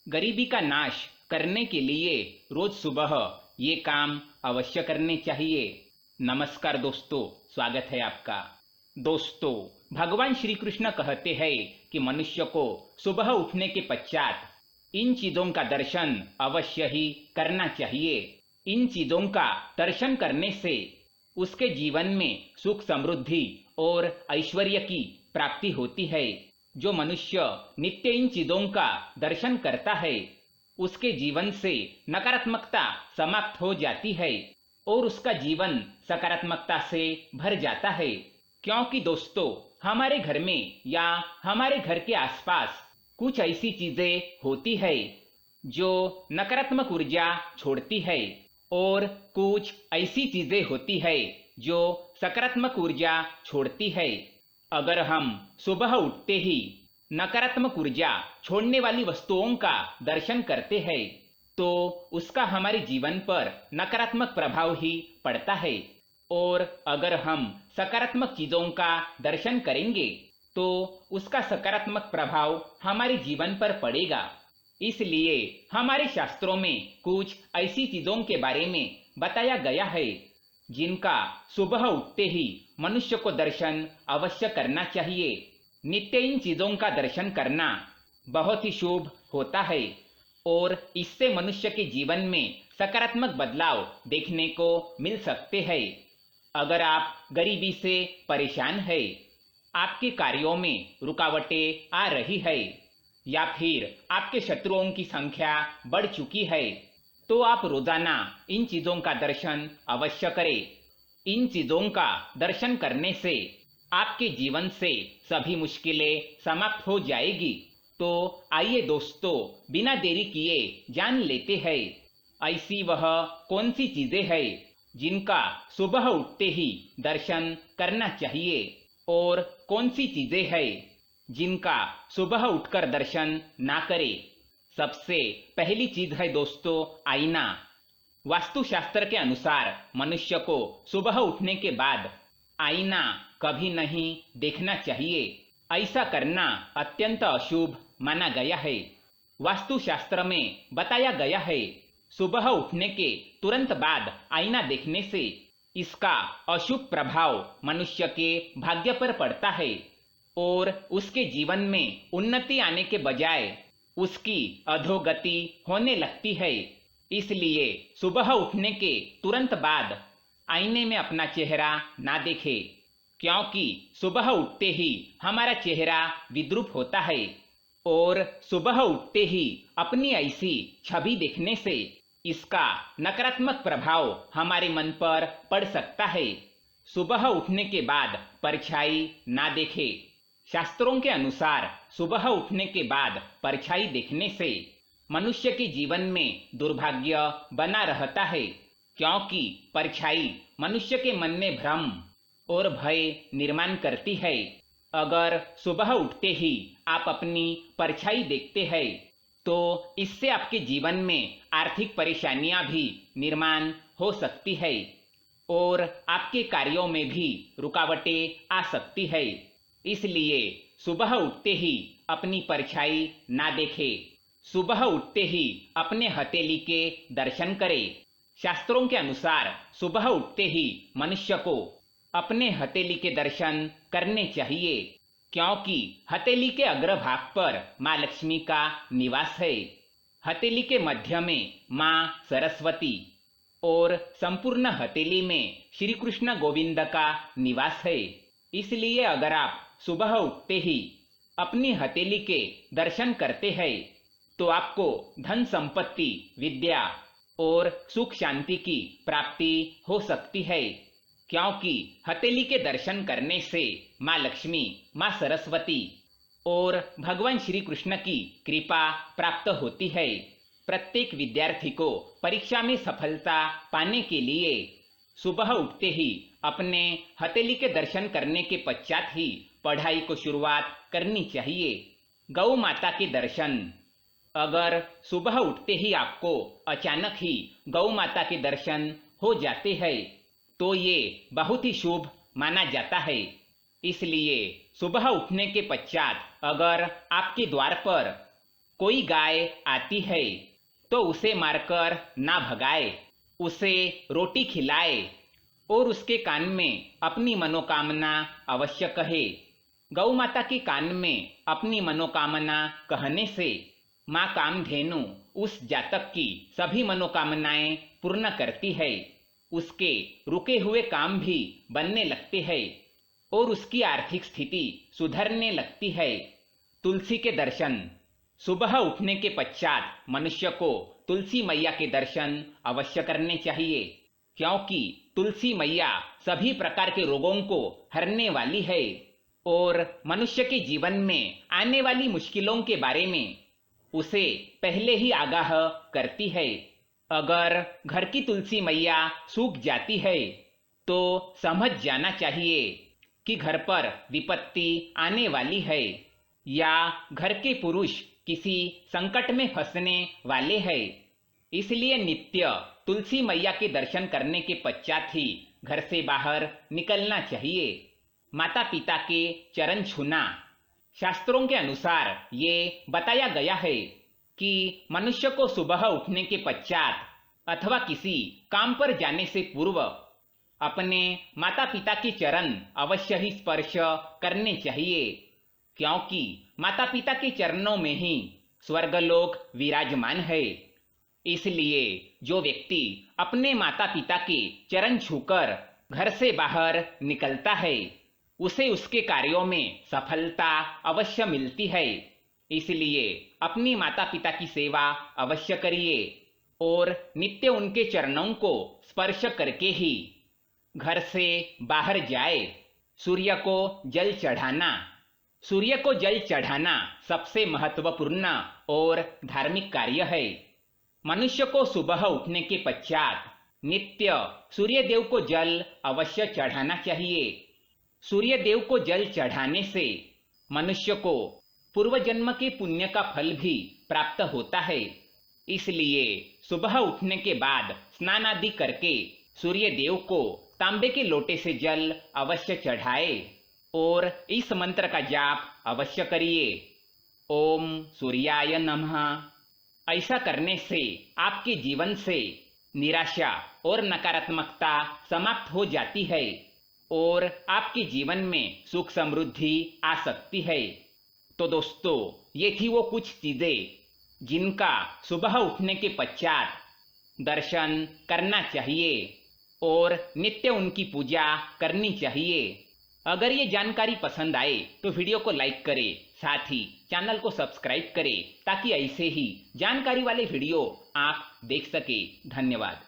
गरीबी का नाश करने के लिए रोज सुबह ये काम अवश्य करने चाहिए। नमस्कार दोस्तों, स्वागत है आपका। दोस्तों, भगवान श्री कृष्ण कहते हैं कि मनुष्य को सुबह उठने के पश्चात इन चीजों का दर्शन अवश्य ही करना चाहिए। इन चीजों का दर्शन करने से उसके जीवन में सुख समृद्धि और ऐश्वर्य की प्राप्ति होती है। जो मनुष्य नित्य इन चीजों का दर्शन करता है उसके जीवन से नकारात्मकता समाप्त हो जाती है और उसका जीवन सकारात्मकता से भर जाता है। क्योंकि दोस्तों, हमारे घर में या हमारे घर के आसपास कुछ ऐसी चीजें होती है जो नकारात्मक ऊर्जा छोड़ती है और कुछ ऐसी चीजें होती है जो सकारात्मक ऊर्जा छोड़ती है। अगर हम सुबह उठते ही नकारात्मक ऊर्जा छोड़ने वाली वस्तुओं का दर्शन करते हैं तो उसका हमारे जीवन पर नकारात्मक प्रभाव ही पड़ता है, और अगर हम सकारात्मक चीजों का दर्शन करेंगे तो उसका सकारात्मक प्रभाव हमारे जीवन पर पड़ेगा। इसलिए हमारे शास्त्रों में कुछ ऐसी चीजों के बारे में बताया गया है जिनका सुबह उठते ही मनुष्य को दर्शन अवश्य करना चाहिए। नित्य इन चीजों का दर्शन करना बहुत ही शुभ होता है और इससे मनुष्य के जीवन में सकारात्मक बदलाव देखने को मिल सकते हैं। अगर आप गरीबी से परेशान हैं, आपके कार्यों में रुकावटें आ रही है या फिर आपके शत्रुओं की संख्या बढ़ चुकी है, तो आप रोजाना इन चीजों का दर्शन अवश्य करें। इन चीजों का दर्शन करने से आपके जीवन से सभी मुश्किलें समाप्त हो जाएगी। तो आइए दोस्तों, बिना देरी किए जान लेते हैं ऐसी वह कौन सी चीजें हैं जिनका सुबह उठते ही दर्शन करना चाहिए और कौन सी चीजें हैं जिनका सुबह उठकर दर्शन ना करें। सबसे पहली चीज है दोस्तों, आईना। वास्तुशास्त्र के अनुसार मनुष्य को सुबह उठने के बाद आईना कभी नहीं देखना चाहिए। ऐसा करना अत्यंत अशुभ माना गया है। वास्तुशास्त्र में बताया गया है सुबह उठने के तुरंत बाद आईना देखने से इसका अशुभ प्रभाव मनुष्य के भाग्य पर पड़ता है और उसके जीवन में उन्नति आने के बजाय उसकी अधोगति होने लगती है। इसलिए सुबह उठने के तुरंत बाद आईने में अपना चेहरा ना देखे, क्योंकि सुबह उठते ही हमारा चेहरा विद्रूप होता है और सुबह उठते ही अपनी ऐसी छवि देखने से इसका नकारात्मक प्रभाव हमारे मन पर पड़ सकता है। सुबह उठने के बाद परछाई ना देखे। शास्त्रों के अनुसार सुबह उठने के बाद परछाई देखने से मनुष्य के जीवन में दुर्भाग्य बना रहता है, क्योंकि परछाई मनुष्य के मन में भ्रम और भय निर्माण करती है। अगर सुबह उठते ही आप अपनी परछाई देखते हैं तो इससे आपके जीवन में आर्थिक परेशानियां भी निर्माण हो सकती है और आपके कार्यों में भी रुकावटें आ सकती है। इसलिए सुबह उठते ही अपनी परछाई ना देखे। सुबह उठते ही अपने हथेली के दर्शन करें। शास्त्रों के अनुसार सुबह उठते ही मनुष्य को अपने हथेली के दर्शन करने चाहिए, क्योंकि हथेली के अग्रभाग पर माँ लक्ष्मी का निवास है। हथेली के मध्य में माँ सरस्वती और संपूर्ण हथेली में श्री कृष्ण गोविंद का निवास है। इसलिए अगर आप सुबह उठते ही अपनी हथेली के दर्शन करते हैं तो आपको धन संपत्ति, विद्या और सुख शांति की प्राप्ति हो सकती है, क्योंकि हथेली के दर्शन करने से माँ लक्ष्मी, माँ सरस्वती और भगवान श्री कृष्ण की कृपा प्राप्त होती है। प्रत्येक विद्यार्थी को परीक्षा में सफलता पाने के लिए सुबह उठते ही अपने हथेली के दर्शन करने के पश्चात ही पढ़ाई को शुरुआत करनी चाहिए। गौ माता के दर्शन। अगर सुबह उठते ही आपको अचानक ही गौ माता के दर्शन हो जाते हैं तो ये बहुत ही शुभ माना जाता है। इसलिए सुबह उठने के पश्चात अगर आपके द्वार पर कोई गाय आती है तो उसे मारकर ना भगाए, उसे रोटी खिलाए और उसके कान में अपनी मनोकामना अवश्य कहे। गौ माता के कान में अपनी मनोकामना कहने से माँ कामधेनु उस जातक की सभी मनोकामनाएं पूर्ण करती है। उसके रुके हुए काम भी बनने लगते हैं और उसकी आर्थिक स्थिति सुधरने लगती है। तुलसी के दर्शन। सुबह उठने के पश्चात मनुष्य को तुलसी मैया के दर्शन अवश्य करने चाहिए, क्योंकि तुलसी मैया सभी प्रकार के रोगों को हरने वाली है और मनुष्य के जीवन में आने वाली मुश्किलों के बारे में उसे पहले ही आगाह करती है। अगर घर की तुलसी मैया सूख जाती है तो समझ जाना चाहिए कि घर पर विपत्ति आने वाली है या घर के पुरुष किसी संकट में फंसने वाले हैं। इसलिए नित्य तुलसी मैया के दर्शन करने के पश्चात ही घर से बाहर निकलना चाहिए। माता पिता के चरण छूना। शास्त्रों के अनुसार ये बताया गया है कि मनुष्य को सुबह उठने के पश्चात अथवा किसी काम पर जाने से पूर्व अपने माता पिता के चरण अवश्य ही स्पर्श करने चाहिए, क्योंकि माता पिता के चरणों में ही स्वर्गलोक विराजमान है। इसलिए जो व्यक्ति अपने माता पिता के चरण छूकर घर से बाहर निकलता है उसे उसके कार्यों में सफलता अवश्य मिलती है। इसलिए अपनी माता पिता की सेवा अवश्य करिए और नित्य उनके चरणों को स्पर्श करके ही घर से बाहर जाए। सूर्य को जल चढ़ाना। सूर्य को जल चढ़ाना सबसे महत्वपूर्ण और धार्मिक कार्य है। मनुष्य को सुबह उठने के पश्चात नित्य सूर्य देव को जल अवश्य चढ़ाना चाहिए। सूर्य देव को जल चढ़ाने से मनुष्य को पूर्व जन्म के पुण्य का फल भी प्राप्त होता है। इसलिए सुबह उठने के बाद स्नान आदि करके सूर्य देव को तांबे के लोटे से जल अवश्य चढ़ाए और इस मंत्र का जाप अवश्य करिए। ओम सूर्याय नमः। ऐसा करने से आपके जीवन से निराशा और नकारात्मकता समाप्त हो जाती है और आपके जीवन में सुख समृद्धि आ सकती है। तो दोस्तों, ये थी वो कुछ चीजें जिनका सुबह उठने के पश्चात दर्शन करना चाहिए और नित्य उनकी पूजा करनी चाहिए। अगर ये जानकारी पसंद आए तो वीडियो को लाइक करें, साथ ही चैनल को सब्सक्राइब करें ताकि ऐसे ही जानकारी वाले वीडियो आप देख सके। धन्यवाद।